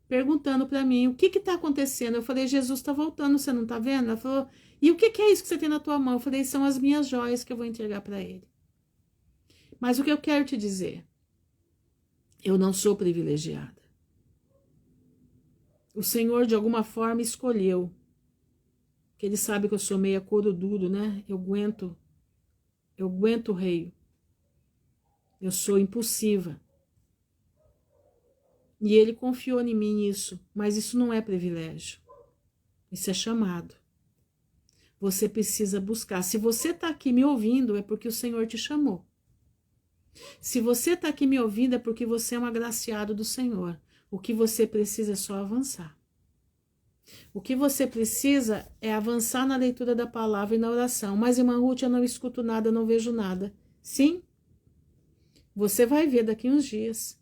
perguntando para mim: o que está acontecendo? Eu falei: Jesus está voltando, você não está vendo? Ela falou: e o que é isso que você tem na tua mão? Eu falei: são as minhas joias que eu vou entregar para ele. Mas o que eu quero te dizer, eu não sou privilegiada. O Senhor, de alguma forma, escolheu. Porque Ele sabe que eu sou meia couro duro, né? Eu aguento o rei. Eu sou impulsiva. E Ele confiou em mim isso. Mas isso não é privilégio. Isso é chamado. Você precisa buscar. Se você está aqui me ouvindo, é porque o Senhor te chamou. Se você está aqui me ouvindo, é porque você é um agraciado do Senhor. O que você precisa é só avançar. O que você precisa é avançar na leitura da palavra e na oração. Mas, irmã Ruth, eu não escuto nada, não vejo nada. Sim, você vai ver daqui uns dias.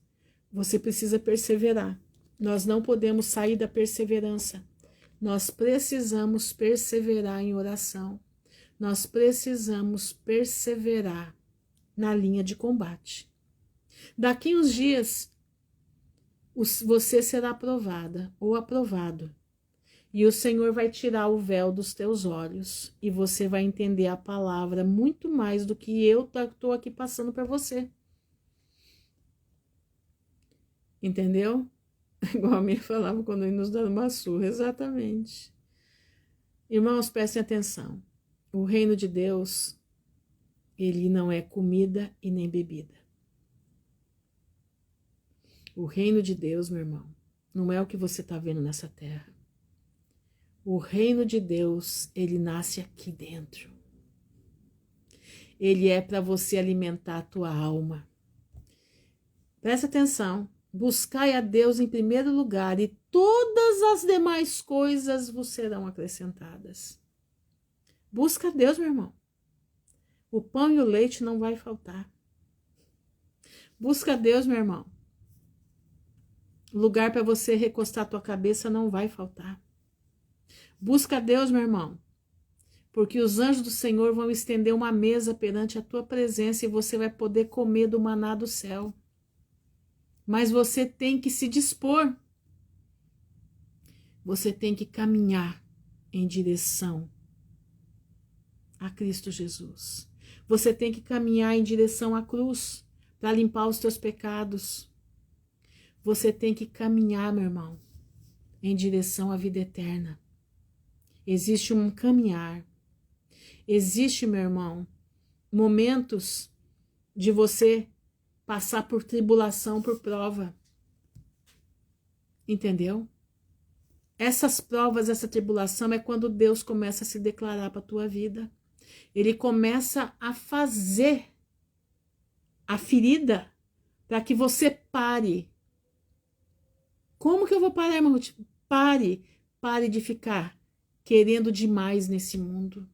Você precisa perseverar. Nós não podemos sair da perseverança. Nós precisamos perseverar em oração. Nós precisamos perseverar na linha de combate. Daqui uns dias, você será aprovada ou aprovado. E o Senhor vai tirar o véu dos teus olhos. E você vai entender a palavra muito mais do que eu estou aqui passando para você. Entendeu? Igual a minha falava quando ele nos dava uma surra. Exatamente. Irmãos, prestem atenção. O reino de Deus, ele não é comida e nem bebida. O reino de Deus, meu irmão, não é o que você está vendo nessa terra. O reino de Deus, ele nasce aqui dentro. Ele é para você alimentar a tua alma. Presta atenção. Buscai a Deus em primeiro lugar e todas as demais coisas vos serão acrescentadas. Busca a Deus, meu irmão. O pão e o leite não vai faltar. Busca a Deus, meu irmão. Lugar para você recostar a tua cabeça não vai faltar. Busca a Deus, meu irmão. porque os anjos do Senhor vão estender uma mesa perante a tua presença e você vai poder comer do maná do céu. Mas você tem que se dispor. Você tem que caminhar em direção a Cristo Jesus. Você tem que caminhar em direção à cruz para limpar os teus pecados. Você tem que caminhar, meu irmão, em direção à vida eterna. Existe um caminhar. Existe, meu irmão, momentos de você passar por tribulação, por prova. Entendeu? Essas provas, essa tribulação é quando Deus começa a se declarar para a tua vida. Ele começa a fazer a ferida para que você pare. Como que eu vou parar, irmão? Pare de ficar querendo demais nesse mundo.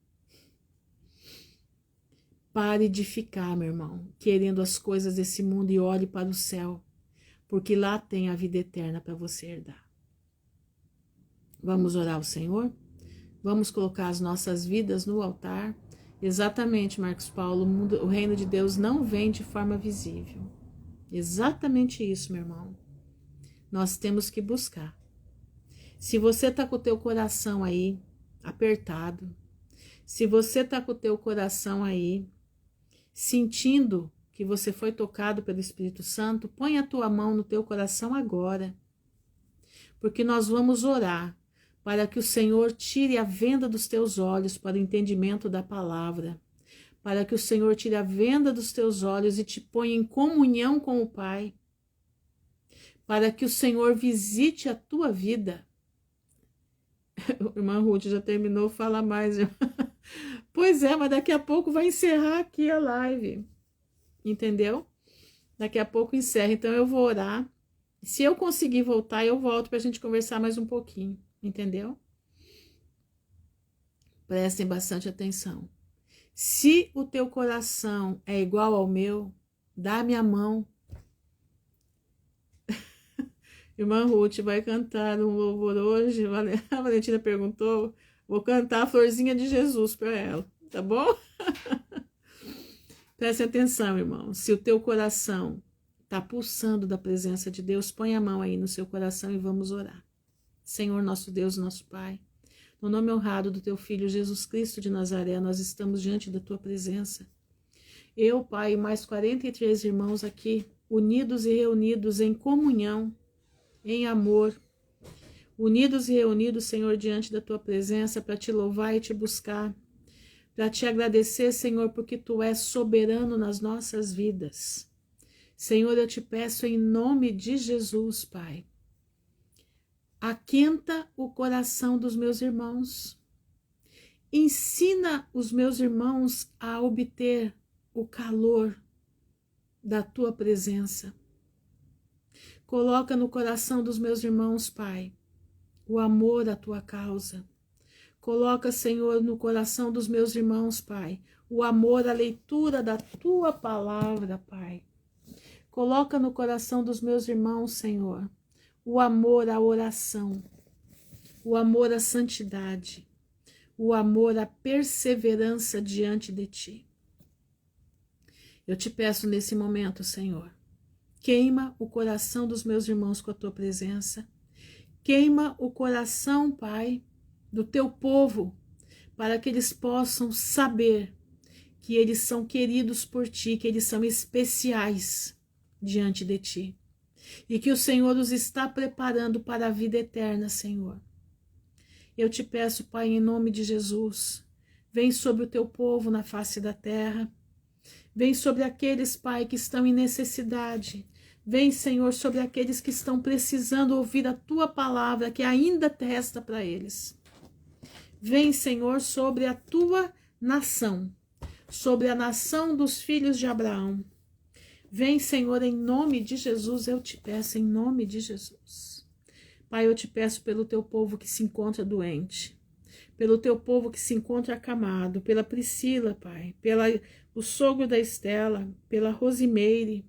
Pare de ficar, meu irmão, querendo as coisas desse mundo e olhe para o céu, porque lá tem a vida eterna para você herdar. Vamos orar ao Senhor? Vamos colocar as nossas vidas no altar. Exatamente, Marcos Paulo, o reino de Deus não vem de forma visível. Exatamente isso, meu irmão. Nós temos que buscar. Se você está com o teu coração aí apertado, se você está com o teu coração aí sentindo que você foi tocado pelo Espírito Santo, põe a tua mão no teu coração agora, porque nós vamos orar para que o Senhor tire a venda dos teus olhos para o entendimento da palavra, para que o Senhor tire a venda dos teus olhos e te ponha em comunhão com o Pai, para que o Senhor visite a tua vida. Irmã Ruth já terminou, fala mais. Pois é, mas daqui a pouco vai encerrar aqui a live, entendeu? Daqui a pouco encerra, então eu vou orar. Se eu conseguir voltar, eu volto para a gente conversar mais um pouquinho, entendeu? Prestem bastante atenção. Se o teu coração é igual ao meu, dá-me a mão. Irmã Ruth vai cantar um louvor hoje. A Valentina perguntou, vou cantar a Florzinha de Jesus para ela, tá bom? Preste atenção, irmão. Se o teu coração está pulsando da presença de Deus, põe a mão aí no seu coração e vamos orar. Senhor, nosso Deus, nosso Pai, no nome honrado do teu Filho Jesus Cristo de Nazaré, nós estamos diante da tua presença. Eu, Pai, e mais 43 irmãos aqui, unidos e reunidos em comunhão, em amor, unidos e reunidos, Senhor, diante da tua presença, para te louvar e te buscar, para te agradecer, Senhor, porque tu és soberano nas nossas vidas. Senhor, eu te peço em nome de Jesus, Pai, aquenta o coração dos meus irmãos, ensina os meus irmãos a obter o calor da tua presença. Coloca no coração dos meus irmãos, Pai, o amor à tua causa. Coloca, Senhor, no coração dos meus irmãos, Pai, o amor à leitura da tua palavra, Pai. Coloca no coração dos meus irmãos, Senhor, o amor à oração, o amor à santidade, o amor à perseverança diante de ti. Eu te peço nesse momento, Senhor, queima o coração dos meus irmãos com a tua presença. Queima o coração, Pai, do teu povo, para que eles possam saber que eles são queridos por ti, que eles são especiais diante de ti. E que o Senhor os está preparando para a vida eterna, Senhor. Eu te peço, Pai, em nome de Jesus, vem sobre o teu povo na face da terra. Vem sobre aqueles, Pai, que estão em necessidade. Vem, Senhor, sobre aqueles que estão precisando ouvir a tua palavra, que ainda resta para eles. Vem, Senhor, sobre a tua nação, sobre a nação dos filhos de Abraão. Vem, Senhor, em nome de Jesus, eu te peço, em nome de Jesus. Pai, eu te peço pelo teu povo que se encontra doente, pelo teu povo que se encontra acamado, pela Priscila, Pai, o sogro da Estela, pela Rosimeire,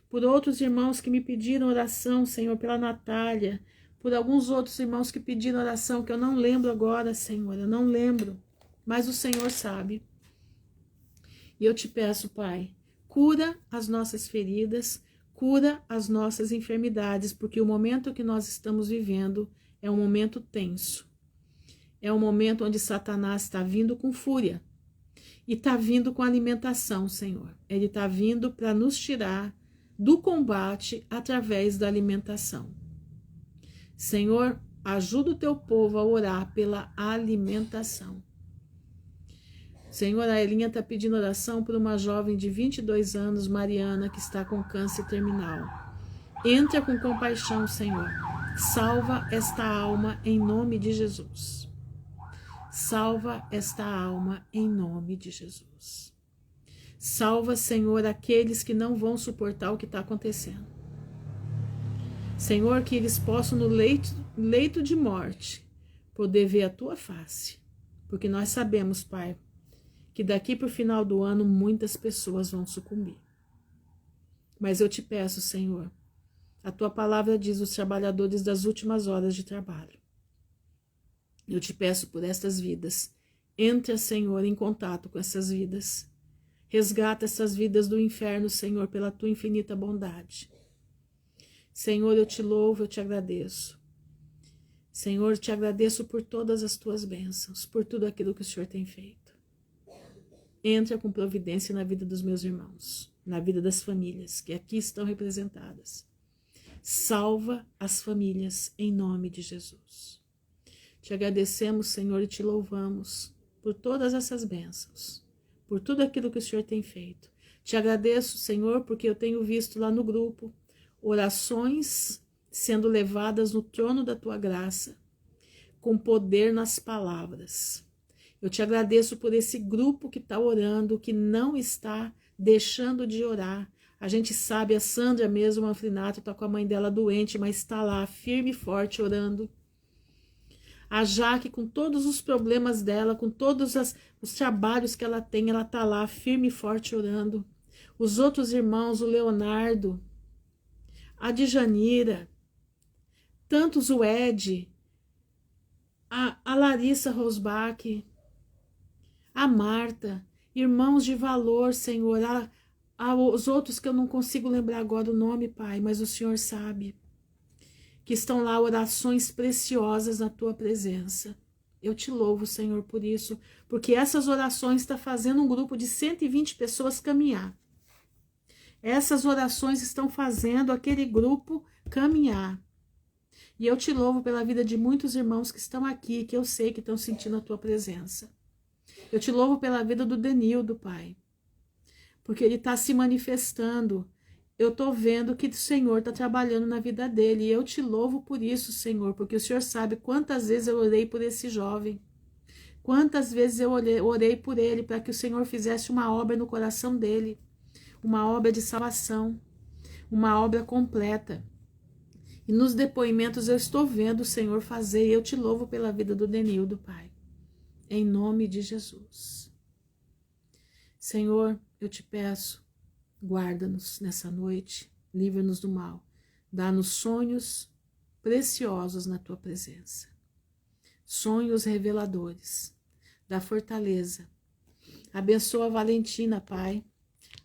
por outros irmãos que me pediram oração, Senhor, pela Natália, por alguns outros irmãos que pediram oração, que eu não lembro agora, Senhor, eu não lembro, mas o Senhor sabe. E eu te peço, Pai, cura as nossas feridas, cura as nossas enfermidades, porque o momento que nós estamos vivendo é um momento tenso. É um momento onde Satanás está vindo com fúria e está vindo com alimentação, Senhor. Ele está vindo para nos tirar do combate através da alimentação. Senhor, ajuda o teu povo a orar pela alimentação. Senhor, a Elinha está pedindo oração por uma jovem de 22 anos, Mariana, que está com câncer terminal. Entra com compaixão, Senhor. Salva esta alma em nome de Jesus. Salva esta alma em nome de Jesus. Salva, Senhor, aqueles que não vão suportar o que está acontecendo. Senhor, que eles possam no leito de morte poder ver a tua face. Porque nós sabemos, Pai, que daqui para o final do ano muitas pessoas vão sucumbir. Mas eu te peço, Senhor, a tua palavra diz os trabalhadores das últimas horas de trabalho. Eu te peço por estas vidas. Entra, Senhor, em contato com essas vidas. Resgata essas vidas do inferno, Senhor, pela tua infinita bondade. Senhor, eu te louvo, eu te agradeço. Senhor, te agradeço por todas as tuas bênçãos, por tudo aquilo que o Senhor tem feito. Entra com providência na vida dos meus irmãos, na vida das famílias que aqui estão representadas. Salva as famílias em nome de Jesus. Te agradecemos, Senhor, e te louvamos por todas essas bênçãos, por tudo aquilo que o Senhor tem feito. Te agradeço, Senhor, porque eu tenho visto lá no grupo orações sendo levadas no trono da tua graça, com poder nas palavras. Eu te agradeço por esse grupo que está orando, que não está deixando de orar. A gente sabe, a Sandra mesmo, a Manfrinato, está com a mãe dela doente, mas está lá, firme e forte, orando. A Jaque, com todos os problemas dela, com todos os trabalhos que ela tem, ela está lá, firme e forte, orando. Os outros irmãos, o Leonardo, a Djanira, tantos, o Ed, a Larissa Rosbach, a Marta, irmãos de valor, Senhor, os outros que eu não consigo lembrar agora o nome, Pai, mas o Senhor sabe, que estão lá, orações preciosas na tua presença. Eu te louvo, Senhor, por isso, porque essas orações estão fazendo um grupo de 120 pessoas caminhar. Essas orações estão fazendo aquele grupo caminhar. E eu te louvo pela vida de muitos irmãos que estão aqui, que eu sei que estão sentindo a tua presença. Eu te louvo pela vida do Denildo, Pai, porque ele está se manifestando. Eu estou vendo que o Senhor está trabalhando na vida dele, e eu te louvo por isso, Senhor, porque o Senhor sabe quantas vezes eu orei por esse jovem, quantas vezes eu orei por ele, para que o Senhor fizesse uma obra no coração dele, uma obra de salvação, uma obra completa. E nos depoimentos eu estou vendo o Senhor fazer, e eu te louvo pela vida do Denildo, Pai, em nome de Jesus. Senhor, eu te peço, guarda-nos nessa noite, livra-nos do mal, dá-nos sonhos preciosos na tua presença, sonhos reveladores, dá fortaleza. Abençoa a Valentina, Pai,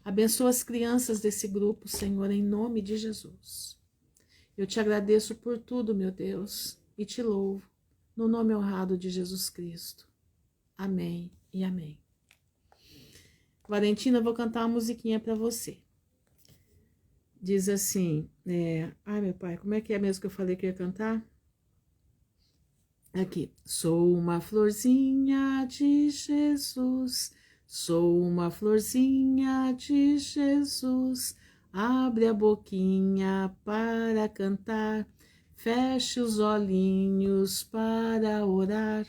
abençoa as crianças desse grupo, Senhor, em nome de Jesus. Eu te agradeço por tudo, meu Deus, e te louvo, no nome honrado de Jesus Cristo. Amém e amém. Valentina, eu vou cantar uma musiquinha para você. Diz assim, ai meu pai, como é que é mesmo que eu falei que ia cantar? Aqui. Sou uma florzinha de Jesus, sou uma florzinha de Jesus, abre a boquinha para cantar, feche os olhinhos para orar.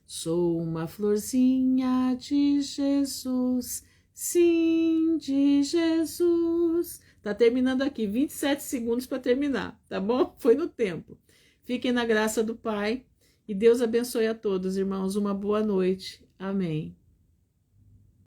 Sou uma florzinha de Jesus, sim, de Jesus. Tá terminando aqui, 27 segundos para terminar, tá bom? Foi no tempo. Fiquem na graça do Pai e Deus abençoe a todos, irmãos. Uma boa noite. Amém.